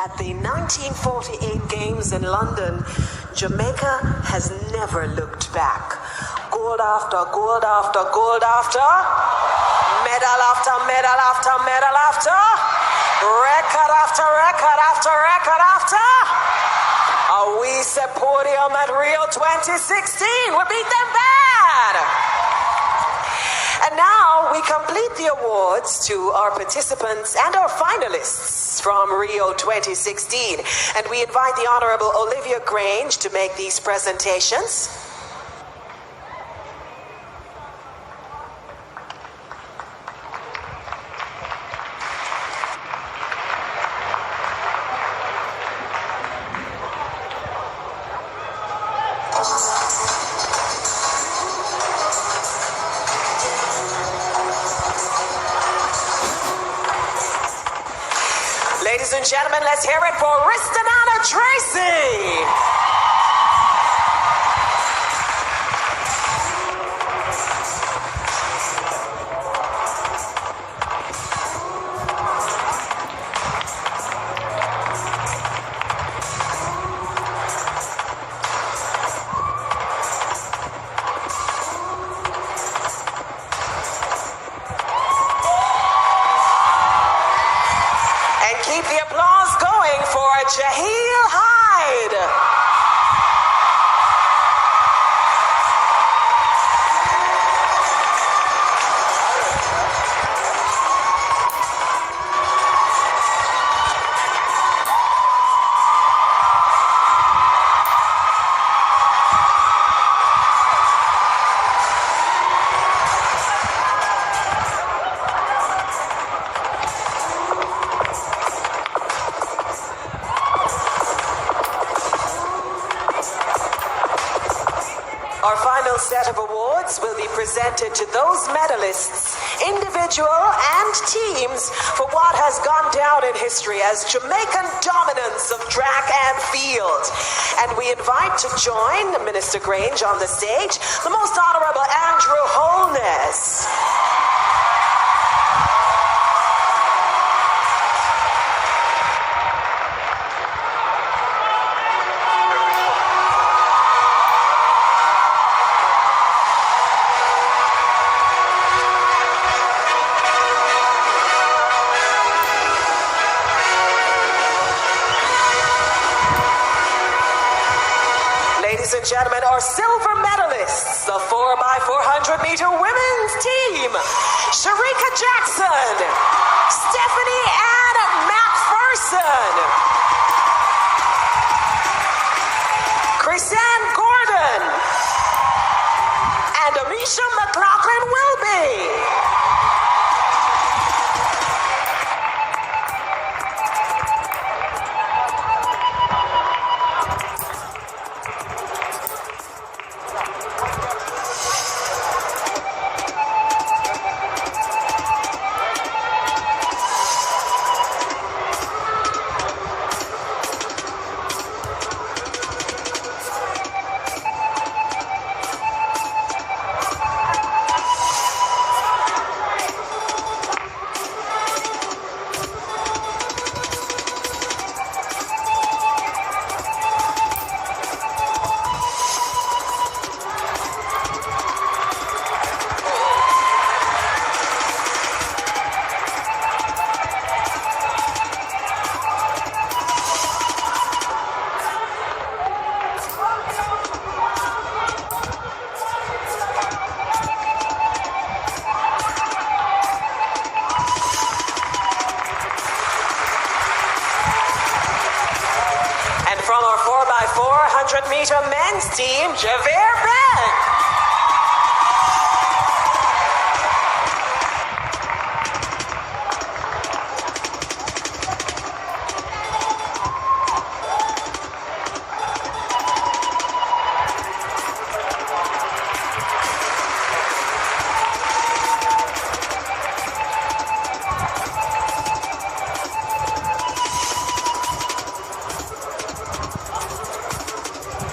At the 1948 Games in London, Jamaica has never looked back. Gold after gold after gold after, medal after medal after medal after, record after record after record after. We set podium at Rio 2016. We beat them bad. And now we complete the awards to our participants and our finalists from Rio 2016. And we invite the Honorable Olivia Grange to make these presentations. Ladies and gentlemen, let's hear it for Ristonana Tracy. Keep the applause going for Jaheel Hyde. Our final set of awards will be presented to those medalists, individual and teams, for what has gone down in history as Jamaican dominance of track and field. And we invite to join Minister Grange on the stage, the Most Honorable Andrew Holness. Ladies and gentlemen, our silver medalists, the 4x400 meter women's team, Sharika Jackson, Stephanie Ann McPherson, Chrisanne Gordon, and Amisha McLaughlin Wilby. From our 4x400 meter men's team, Javier Ben.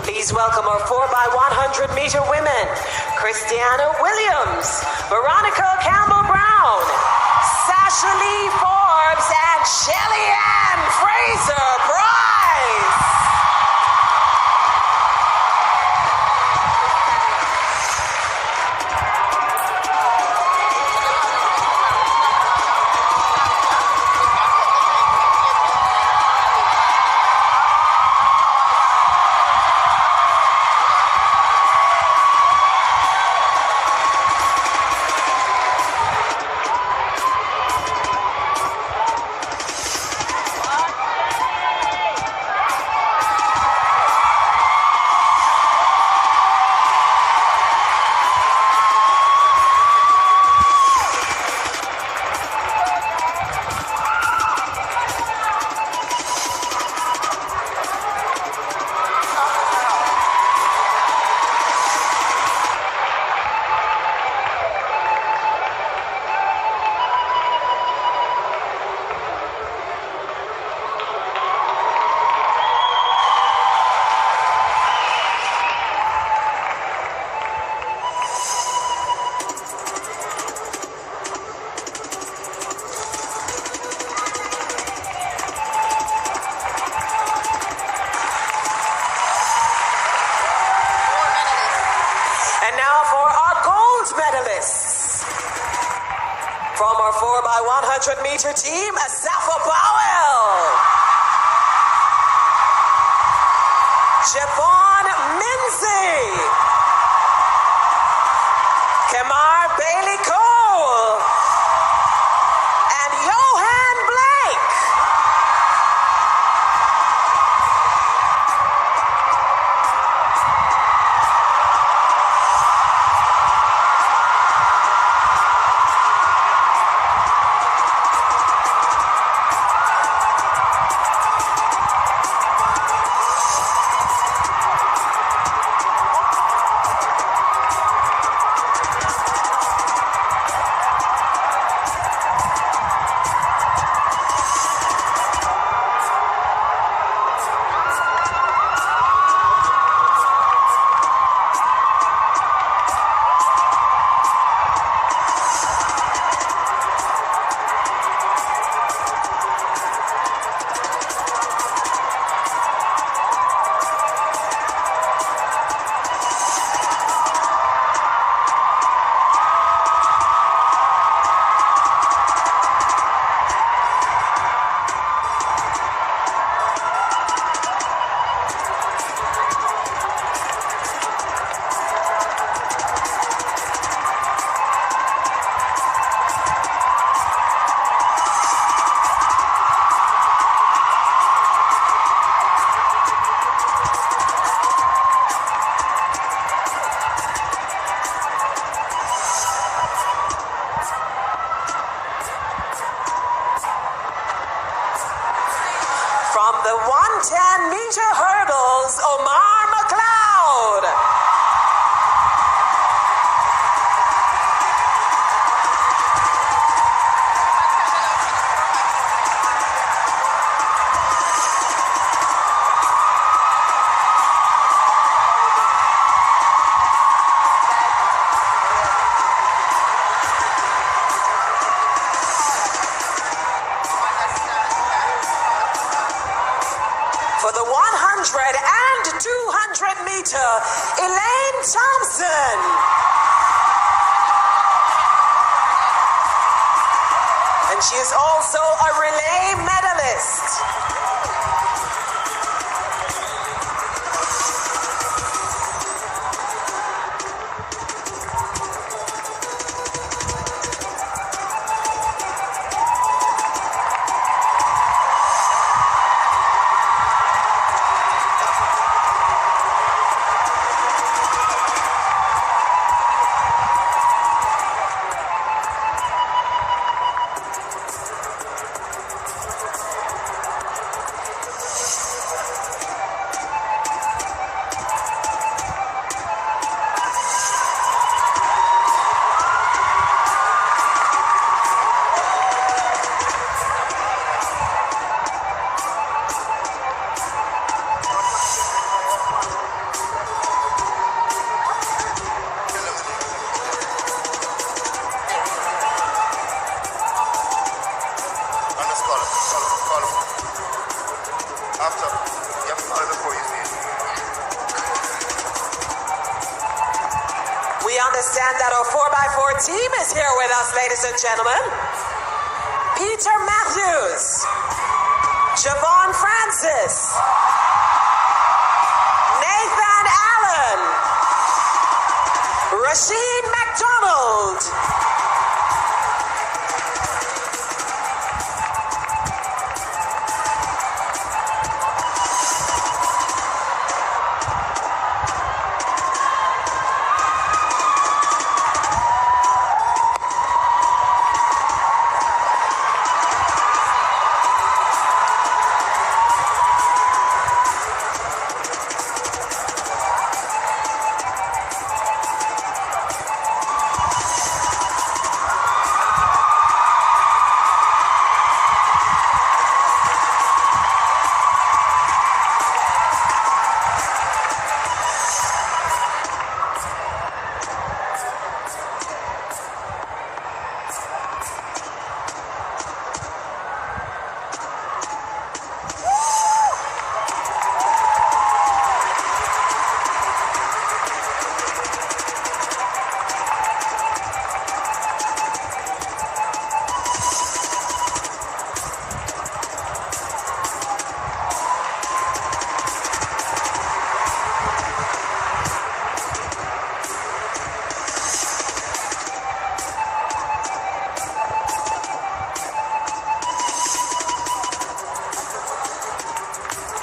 Please welcome our 4x100 meter women, Christiana Williams, Veronica Campbell-Brown, Sasha Lee Forbes, and Shelly Ann Fraser. 4x100 meter team, Safa Powell. Javon Minzy. Kamar Bailey Cole. And Johan Blake. From the 110 meter hurdles, Omar McLeod. For the 100 and 200 meter, Elaine Thompson. And she is also a relay medalist. We understand that our 4x4 team is here with us, ladies and gentlemen. Peter Matthews, Javon Francis, Nathan Allen, Rashid McDonald,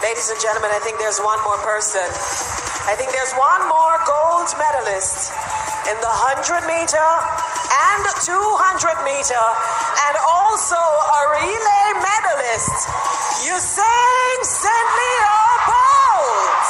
Ladies and gentlemen, I think there's one more person. I think there's one more gold medalist in the 100-meter and 200-meter, and also a relay medalist, Usain Bolt.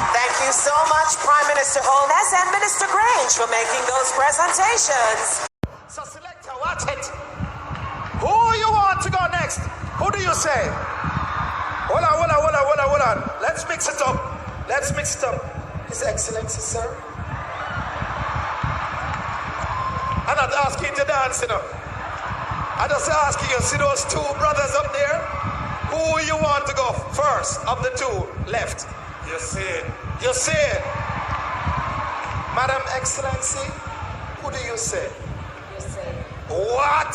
Thank you so much, Prime Minister Holness and Minister Grange, for making those presentations. So, selector, watch it. Who you want to go next? Who do you say? Hold on. Let's mix it up. His Excellency, sir. I'm not asking you to dance, you know. I'm just asking you, see those two brothers up there? Who you want to go first of the two left? You see it. Madam Excellency, who do you say? You say. What?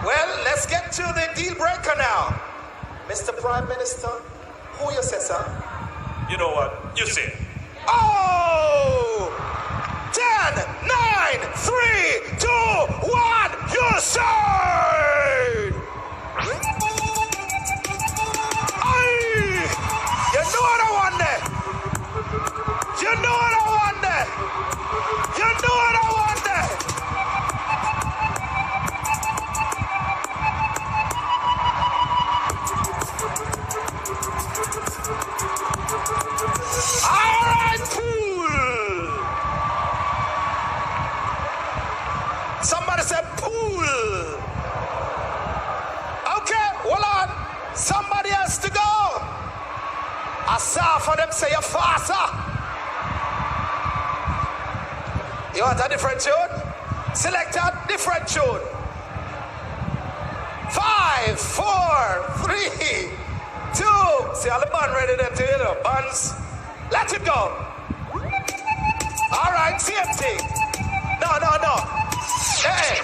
Well, let's get to the deal breaker now. Mr. Prime Minister, who you say, sir? You know what? You see. Oh! 10, 9, 3, 2, 1, you say! Aye! You know what I want there? All right, pool. Somebody said pool. Okay, hold on. Somebody has to go. I saw for them say you're faster. You want a different tune? Select a different tune. 5, 4, 3, 2. See all the band ready there to the bands. Let it go. All right, same thing. No. Hey,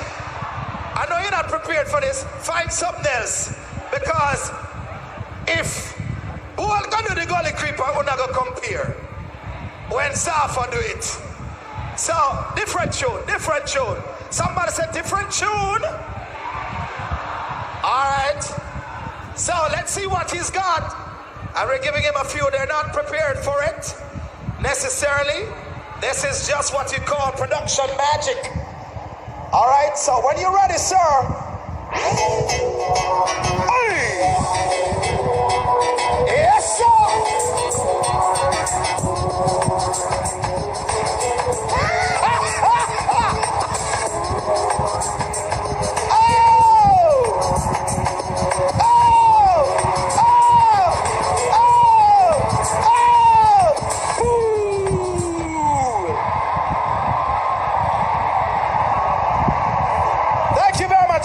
I know you're not prepared for this. Find something else. Because if who are gonna do the gully creeper, we're not gonna compare. When Safa do it. So, different tune. Somebody said different tune. All right. So, let's see what he's got. And we're giving him a few. They're not prepared for it necessarily. This is just what you call production magic. All right. So, when you're ready, sir. Hey. Yes, sir.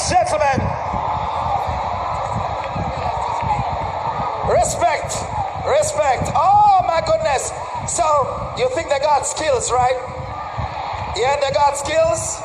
Gentlemen, respect. Oh my goodness. So you think they got skills, right? Yeah, they got skills.